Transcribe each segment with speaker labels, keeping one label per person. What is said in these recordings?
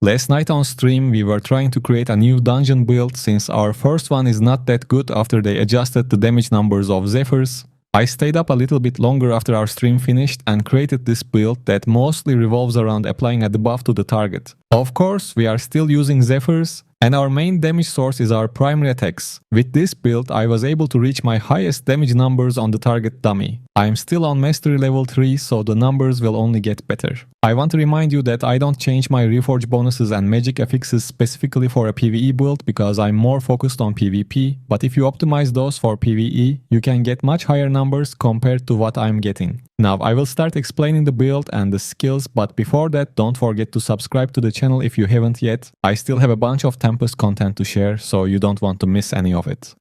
Speaker 1: Last night on stream we were trying to create a new dungeon build since our first one is not that good after they adjusted the damage numbers of Zephyrs. I stayed up a little bit longer after our stream finished and created this build that mostly revolves around applying a debuff to the target. Of course, we are still using Zephyrs, and our main damage source is our primary attacks. With this build, I was able to reach my highest damage numbers on the target dummy. I am still on Mastery level 3, so the numbers will only get better. I want to remind you that I don't change my Reforge bonuses and magic affixes specifically for a PvE build because I'm more focused on PvP, but if you optimize those for PvE, you can get much higher numbers compared to what I'm getting. Now I will start explaining the build and the skills, but before that don't forget to subscribe to the channel if you haven't yet. I still have a bunch of Tempest content to share, so you don't want to miss any of it.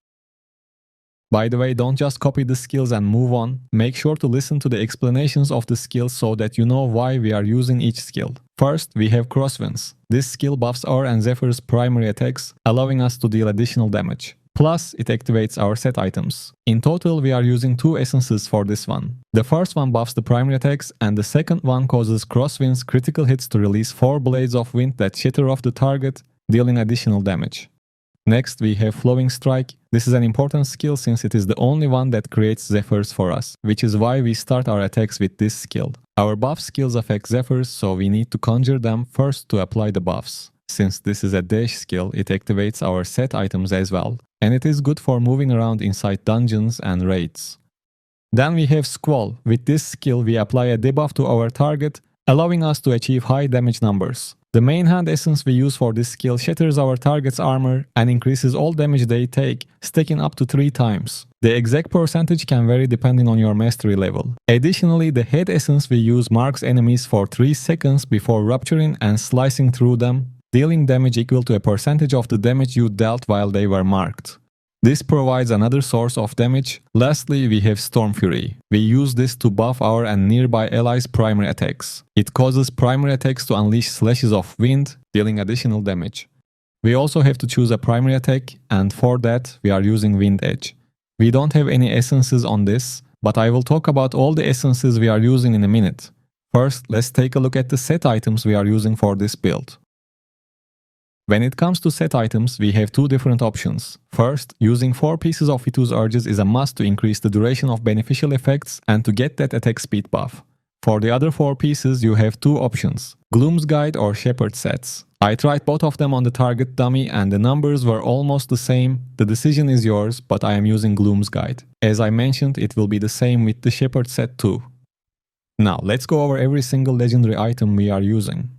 Speaker 1: By the way, don't just copy the skills and move on. Make sure to listen to the explanations of the skills so that you know why we are using each skill. First, we have Crosswinds. This skill buffs our and Zephyr's primary attacks, allowing us to deal additional damage. Plus, it activates our set items. In total, we are using 2 essences for this one. The first one buffs the primary attacks, and the second one causes Crosswinds critical hits to release 4 blades of wind that shatter off the target, dealing additional damage. Next, we have Flowing Strike. This is an important skill since it is the only one that creates Zephyrs for us, which is why we start our attacks with this skill. Our buff skills affect Zephyrs, so we need to conjure them first to apply the buffs. Since this is a dash skill, it activates our set items as well, and it is good for moving around inside dungeons and raids. Then we have Squall. With this skill, we apply a debuff to our target, allowing us to achieve high damage numbers. The main hand essence we use for this skill shatters our target's armor and increases all damage they take, stacking up to 3 times. The exact percentage can vary depending on your mastery level. Additionally, the head essence we use marks enemies for 3 seconds before rupturing and slicing through them, dealing damage equal to a percentage of the damage you dealt while they were marked. This provides another source of damage. Lastly, we have Storm Fury. We use this to buff our and nearby allies' primary attacks. It causes primary attacks to unleash slashes of wind, dealing additional damage. We also have to choose a primary attack, and for that, we are using Wind Edge. We don't have any essences on this, but I will talk about all the essences we are using in a minute. First, let's take a look at the set items we are using for this build. When it comes to set items, we have 2 different options. First, using 4 pieces of Vitu's Urges is a must to increase the duration of beneficial effects and to get that attack speed buff. For the other 4 pieces, you have 2 options: Gloom's Guide or Shepherd sets. I tried both of them on the target dummy and the numbers were almost the same. The decision is yours, but I am using Gloom's Guide. As I mentioned, it will be the same with the Shepherd set too. Now, let's go over every single legendary item we are using.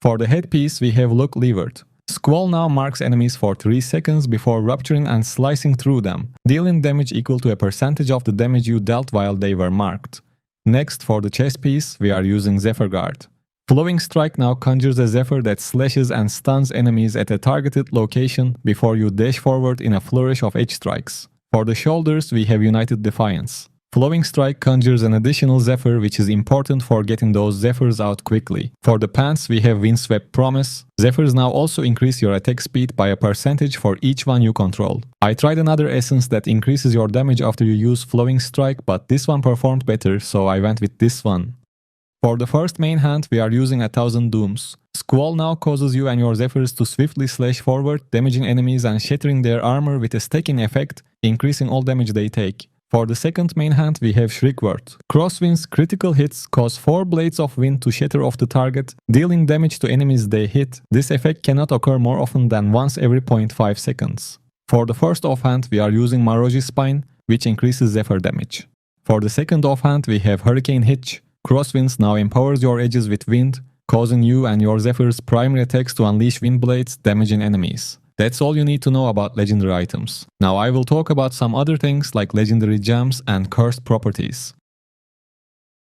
Speaker 1: For the headpiece, we have Look Levered. Squall now marks enemies for 3 seconds before rupturing and slicing through them, dealing damage equal to a percentage of the damage you dealt while they were marked. Next, for the chest piece, we are using Zephyr Guard. Flowing Strike now conjures a Zephyr that slashes and stuns enemies at a targeted location before you dash forward in a flourish of edge strikes. For the shoulders, we have United Defiance. Flowing Strike conjures an additional Zephyr, which is important for getting those Zephyrs out quickly. For the pants, we have Windswept Promise. Zephyrs now also increase your attack speed by a percentage for each one you control. I tried another essence that increases your damage after you use Flowing Strike, but this one performed better, so I went with this one. For the first main hand, we are using 1000 Dooms. Squall now causes you and your Zephyrs to swiftly slash forward, damaging enemies and shattering their armor with a stacking effect, increasing all damage they take. For the second main hand, we have Shriekword. Crosswind's critical hits cause 4 blades of wind to shatter off the target, dealing damage to enemies they hit. This effect cannot occur more often than once every 0.5 seconds. For the first offhand, we are using Maroji's Spine, which increases Zephyr damage. For the second offhand, we have Hurricane Hitch. Crosswinds now empowers your edges with wind, causing you and your Zephyr's primary attacks to unleash wind blades, damaging enemies. That's all you need to know about legendary items. Now I will talk about some other things like legendary gems and cursed properties.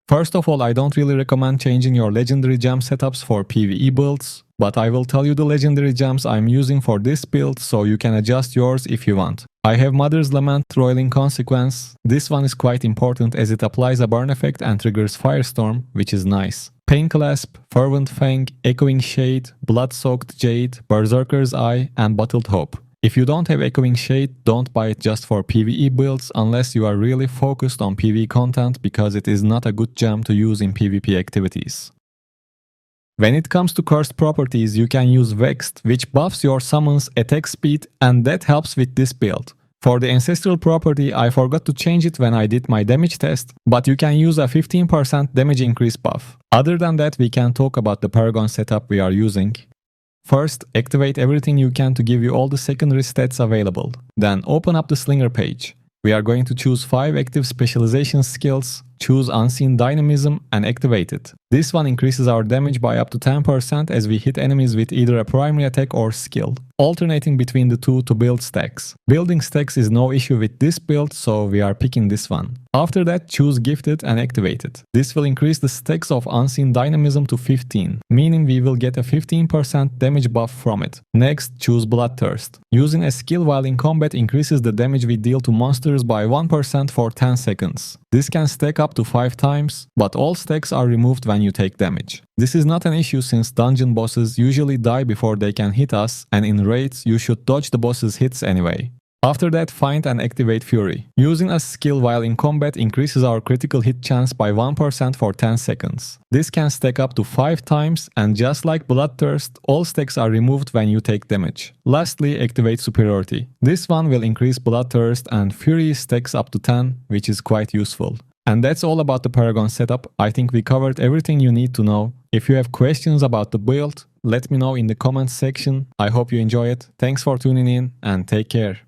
Speaker 1: First of all, I don't really recommend changing your legendary gem setups for PvE builds, but I will tell you the legendary gems I'm using for this build so you can adjust yours if you want. I have Mother's Lament, Roiling Consequence. This one is quite important as it applies a burn effect and triggers Firestorm, which is nice. Pain Clasp, Fervent Fang, Echoing Shade, Blood-Soaked Jade, Berserker's Eye, and Bottled Hope. If you don't have Echoing Shade, don't buy it just for PvE builds unless you are really focused on PvE content because it is not a good gem to use in PvP activities. When it comes to cursed properties, you can use Vexed, which buffs your summon's attack speed, and that helps with this build. For the Ancestral property, I forgot to change it when I did my damage test, but you can use a 15% damage increase buff. Other than that, we can talk about the Paragon setup we are using. First, activate everything you can to give you all the secondary stats available. Then open up the Slinger page. We are going to choose 5 active specialization skills, choose Unseen Dynamism and activate it. This one increases our damage by up to 10% as we hit enemies with either a primary attack or skill, alternating between the two to build stacks. Building stacks is no issue with this build, so we are picking this one. After that, choose Gifted and activate it. This will increase the stacks of Unseen Dynamism to 15, meaning we will get a 15% damage buff from it. Next, choose Bloodthirst. Using a skill while in combat increases the damage we deal to monsters by 1% for 10 seconds. This can stack up to 5 times, but all stacks are removed when you take damage. This is not an issue since dungeon bosses usually die before they can hit us, and in raids you should dodge the boss's hits anyway. After that, find and activate Fury. Using a skill while in combat increases our critical hit chance by 1% for 10 seconds. This can stack up to 5 times, and just like Bloodthirst, all stacks are removed when you take damage. Lastly, activate Superiority. This one will increase Bloodthirst and Fury stacks up to 10, which is quite useful. And that's all about the Paragon setup. I think we covered everything you need to know. If you have questions about the build, let me know in the comments section. I hope you enjoy it. Thanks for tuning in and take care.